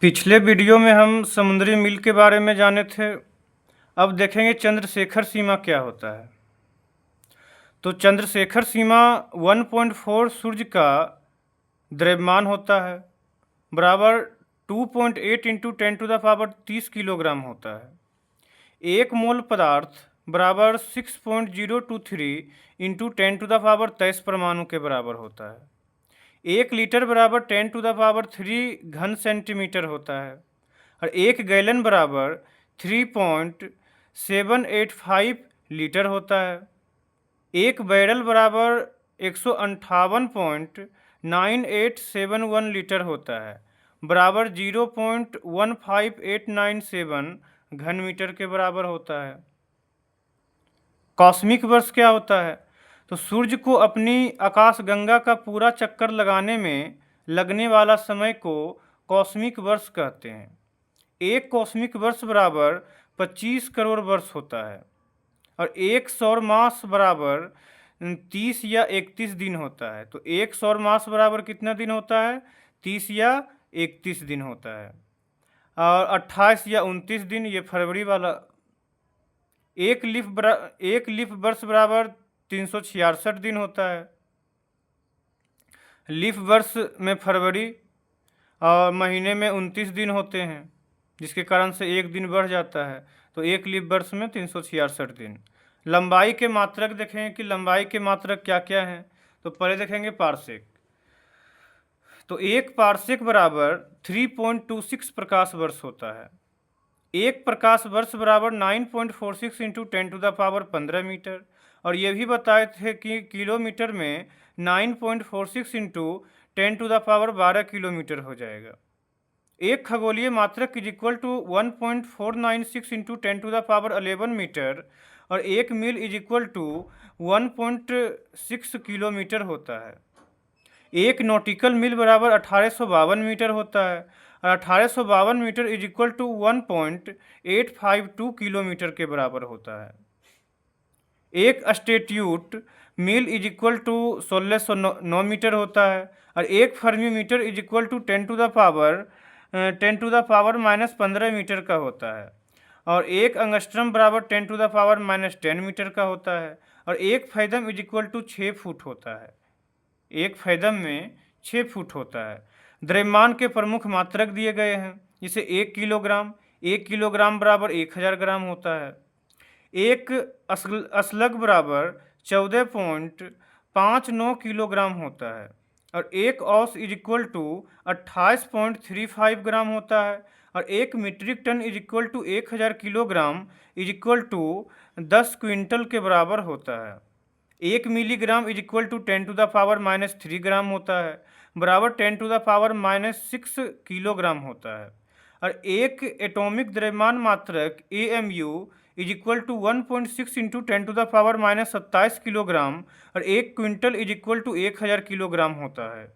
पिछले वीडियो में हम समुद्री मील के बारे में जाने थे। अब देखेंगे चंद्रशेखर सीमा क्या होता है। तो चंद्रशेखर सीमा 1.4 सूर्य का द्रव्यमान होता है, बराबर 2.8 इंटू 10⁻30 किलोग्राम होता है। एक मोल पदार्थ बराबर 6.023 इंटू 10⁻23 परमाणु के बराबर होता है। 1 लीटर बराबर 10⁻3 घन सेंटीमीटर होता है और 1 गैलन बराबर 3.785 लीटर होता है। 1 बैरल बराबर 158.9871 लीटर होता है, बराबर 0.15897 घन मीटर के बराबर होता है। कॉस्मिक वर्ष क्या होता है? तो सूर्य को अपनी आकाशगंगा का पूरा चक्कर लगाने में लगने वाला समय को कॉस्मिक वर्ष कहते हैं। एक कॉस्मिक वर्ष बराबर 25 करोड़ वर्ष होता है और एक सौर मास बराबर 30 या 31 दिन होता है। तो एक सौर मास बराबर कितना दिन होता है? 30 या 31 दिन होता है। और 28 या 29 दिन ये फरवरी वाला। एक लीफ वर्ष बराबर 366 दिन होता है। लीफ वर्ष में फरवरी और महीने में 29 दिन होते हैं, जिसके कारण से एक दिन बढ़ जाता है। तो एक लीफ वर्ष में 366 दिन। लंबाई के मात्रक देखेंगे कि लंबाई के मात्रक क्या क्या हैं। तो पहले देखेंगे पारसेक। तो एक पारसेक बराबर 3.26 प्रकाश वर्ष होता है। एक प्रकाश वर्ष बराबर 9.46 इंटू 10⁻15 मीटर। और ये भी बताए थे कि किलोमीटर में 9.46 इंटू 10⁻12 किलोमीटर हो जाएगा। एक खगोलीय मात्रक is equal to 1.496 into 10⁻11 metre और एक mile is equal to 1.6 kilometre होता है। एक नॉटिकल मील बराबर 1852 मीटर होता है और 1852 metre is equal to 1.852 kilometre के बराबर होता है। एक statute mile is equal to 1609 metre होता है और एक fermi metre is equal to 10⁻⁻15 metre का होता है और एक अंगस्ट्रम बराबर 10⁻⁻10 मीटर का होता है और एक fathom is equal to 6 foot होता है। एक फैदम में 6 फुट होता है। द्रव्यमान के प्रमुख मात्रक दिए गए हैं, जिसे 1 किलोग्राम बराबर 1000 ग्राम होता है। एक असलग बराबर 14.59 किलोग्राम होता है और एक ounce is equal to 28.35 gram होता है और एक metric ton is equal to 1000 kilogram is equal to 10 quintal के बराबर होता है। एक milligram is equal to 10⁻³ gram होता है, बराबर 10⁻⁻6 किलोग्राम होता है। और एक एटॉमिक द्रव्यमान मात्रक AMU is equal to 1.6 into 10⁻⁻27 kilogram और एक quintal is equal to 1000 kilogram होता है।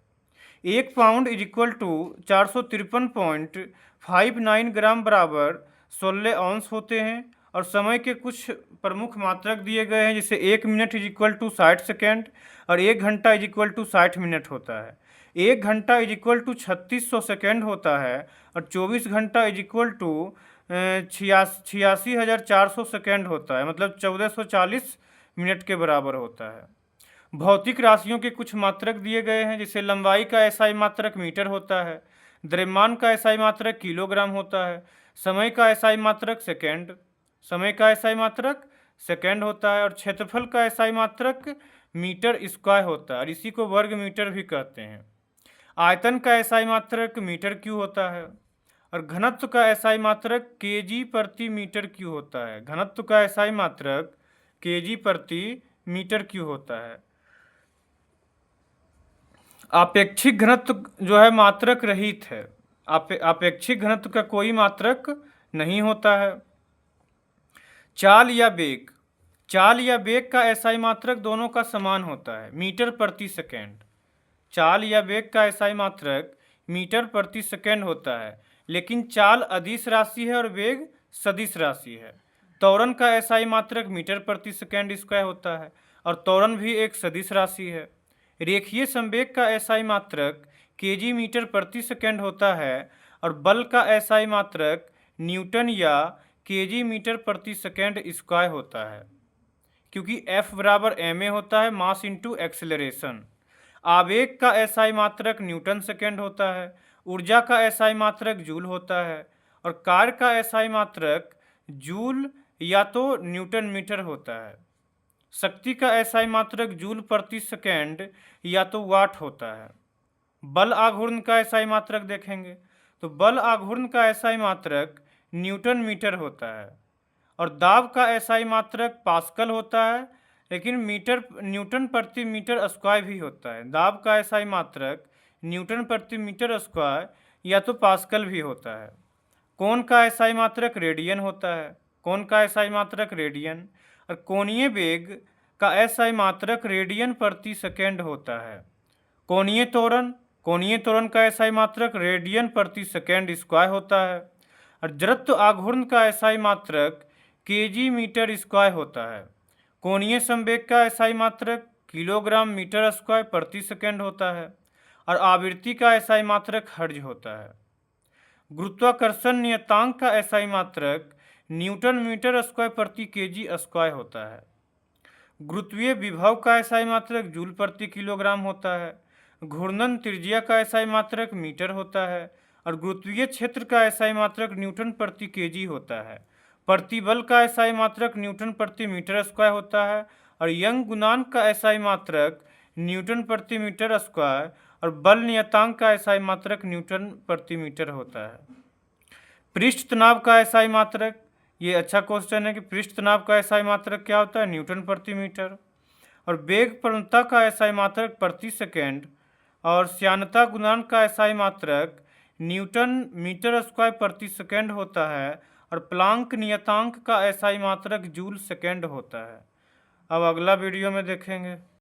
एक pound is equal to 453.59 gram बराबर 16 औंस होते हैं। और समय के कुछ प्रमुख मात्रक दिए गए हैं, जैसे 1 minute is equal to 60 second और 1 घंटा इज इक्वल टू 60 मिनट होता है। 1 घंटा इज इक्वल टू 3600 सेकेंड होता है और 24 घंटा इज इक्वल टू 86,400 सेकेंड होता है, मतलब 1440 मिनट के बराबर होता है। भौतिक राशियों के कुछ मात्रक दिए गए हैं, जैसे लंबाई का SI मात्रक मीटर होता है, द्रव्यमान का SI मात्रक किलोग्राम होता है, समय का SI मात्रक सेकेंड होता है और क्षेत्रफल का SI मात्रक मीटर स्क्वायर होता है और इसी को वर्ग मीटर भी कहते हैं। आयतन का SI मात्रक मीटर क्यूब होता है और घनत्व का SI मात्रक kg प्रति मीटर क्यूब होता है। घनत्व का SI मात्रक kg प्रति मीटर क्यूब होता है। आपेक्षिक घनत्व जो है मात्रक रहित है। आपेक्षिक घनत्व का कोई मात्रक नहीं होता है। चाल या वेग का SI मात्रक दोनों का समान होता है, मीटर प्रति सेकेंड। चाल या वेग का SI मात्रक मीटर प्रति सेकेंड होता है, लेकिन चाल अदिश राशि है और वेग सदिश राशि है। त्वरण का SI मात्रक मीटर प्रति सेकेंड स्क्वायर होता है और त्वरण भी एक सदिश राशि है। रेखीय संवेग का SI मात्रक kg मीटर प्रति सेकेंड होता है और बल का एसआई मात्रक न्यूटन या केजी मीटर प्रति सेकेंड स्क्वायर होता है, क्योंकि F बराबर ma होता है मास इंटू एक्सेलरेशन। आवेग का एसआई मात्रक न्यूटन सेकेंड होता है, ऊर्जा का एसआई मात्रक जूल होता है और कार्य का एसआई मात्रक जूल या तो न्यूटन मीटर होता है। शक्ति का एसआई मात्रक जूल प्रति सेकेंड या तो वाट होता है। बल आघूर्ण का एसआई मात्रक देखेंगे तो बल आघूर्ण का एसआई मात्रक न्यूटन मीटर होता है और दाब का एसआई मात्रक पास्कल होता है, लेकिन मीटर न्यूटन प्रति मीटर स्क्वायर भी होता है। दाब का एसआई मात्रक न्यूटन प्रति मीटर स्क्वायर या तो पास्कल भी होता है। कोण का एसआई मात्रक रेडियन होता है, कोण का एसआई मात्रक रेडियन और कोणीय वेग का एसआई मात्रक रेडियन प्रति सेकेंड होता है। कोणीय त्वरण का एसआई मात्रक रेडियन प्रति सेकेंड स्क्वायर होता है और जड़त्व आघूर्ण का एसआई मात्रक केजी मीटर स्क्वायर होता है। कोणीय संवेग का एसआई मात्रक किलोग्राम मीटर स्क्वायर प्रति सेकेंड होता है और आवृत्ति का एसआई मात्रक हर्ट्ज होता है। गुरुत्वाकर्षण नियतांक का एसआई मात्रक न्यूटन मीटर स्क्वायर प्रति केजी स्क्वायर होता है। गुरुत्वीय विभव का एसआई मात्रक जूल प्रति किलोग्राम होता है। घूर्णन त्रिज्या का एसआई मात्रक मीटर होता है और गुरुत्वीय क्षेत्र का एसआई मात्रक न्यूटन प्रति केजी होता है। प्रतिबल का एसआई मात्रक न्यूटन प्रति मीटर स्क्वायर होता है और यंग गुणांक का एसआई मात्रक न्यूटन प्रति मीटर स्क्वायर और बल नियतांक का एसआई मात्रक न्यूटन प्रति मीटर होता है। पृष्ठ तनाव का एसआई मात्रक, ये अच्छा क्वेश्चन है कि पृष्ठ तनाव का एसआई मात्रक क्या होता है, न्यूटन प्रति मीटर। और वेग प्रवणता का एसआई मात्रक प्रति सेकेंड और श्यानता गुणांक का एसआई मात्रक न्यूटन मीटर स्क्वायर प्रति सेकेंड होता है और प्लांक नियतांक का एसआई मात्रक जूल सेकेंड होता है। अब अगला वीडियो में देखेंगे।